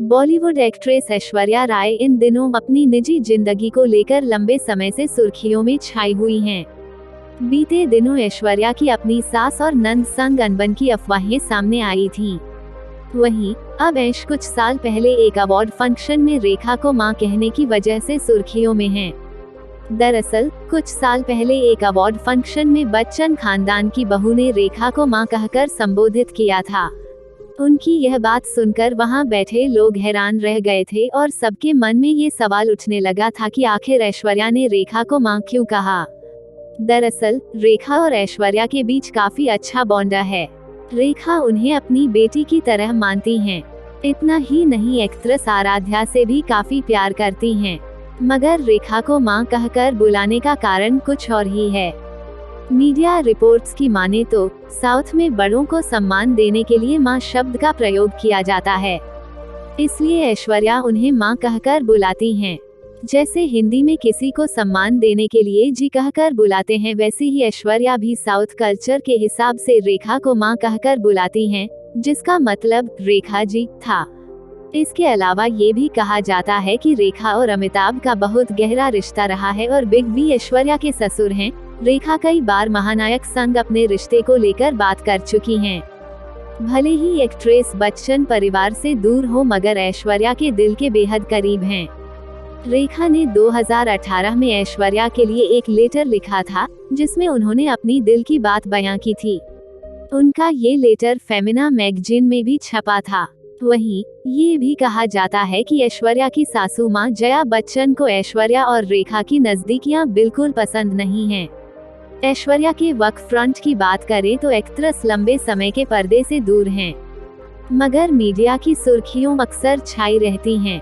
Bollywood actress Aishwarya Rai इन दिनों अपनी निजी जिंदगी को लेकर लंबे समय से सुर्खियों में छाई हुई हैं। बीते दिनों ऐश्वर्या की अपनी सास और नंद संग अनबन की अफवाहें सामने आई थीं। वहीं अब ऐश कुछ साल पहले एक अवार्ड फंक्शन में रेखा को मां कहने की वजह से सुर्खियों में हैं। दरअसल कुछ साल पहले एक अवार्ड फंक्शन में बच्चन खानदान की बहू ने रेखा को मां कहकर संबोधित किया था। उनकी यह बात सुनकर वहां बैठे लोग हैरान रह गए थे और सबके मन में ये सवाल उठने लगा था कि आखिर ऐश्वर्या ने रेखा को मां क्यों कहा। दरअसल रेखा और ऐश्वर्या के बीच काफी अच्छा बॉन्ड है। रेखा उन्हें अपनी बेटी की तरह मानती हैं। इतना ही नहीं, एक्ट्रेस आराध्या से भी काफी प्यार करती हैं। मगर रेखा को मां कहकर बुलाने का कारण कुछ और ही है। मीडिया रिपोर्ट्स की माने तो साउथ में बड़ों को सम्मान देने के लिए मां शब्द का प्रयोग किया जाता है, इसलिए ऐश्वर्या उन्हें मां कहकर बुलाती हैं। जैसे हिंदी में किसी को सम्मान देने के लिए जी कहकर बुलाते हैं, वैसे ही ऐश्वर्या भी साउथ कल्चर के हिसाब से रेखा को मां कहकर बुलाती हैं, जिसका मतलब रेखा जी था। इसके अलावा ये भी कहा जाता है कि रेखा और अमिताभ का बहुत गहरा रिश्ता रहा है और बिग बी ऐश्वर्या के ससुर हैं। रेखा कई बार महानायक संग अपने रिश्ते को लेकर बात कर चुकी हैं। भले ही एक्ट्रेस बच्चन परिवार से दूर हो, मगर ऐश्वर्या के दिल के बेहद करीब हैं। रेखा ने 2018 में ऐश्वर्या के लिए एक लेटर लिखा था, जिसमें उन्होंने अपनी दिल की बात बयां की थी। उनका ये लेटर फेमिना मैगजीन में भी छपा था। वहीं ये भी कहा जाता है कि ऐश्वर्या की सासू मां जया बच्चन को ऐश्वर्या और रेखा की नजदीकियां बिल्कुल पसंद नहीं हैं। ऐश्वर्या के वर्क फ्रंट की बात करें तो एक्ट्रेस लंबे समय के पर्दे से दूर हैं, मगर मीडिया की सुर्खियों अक्सर छाई रहती हैं।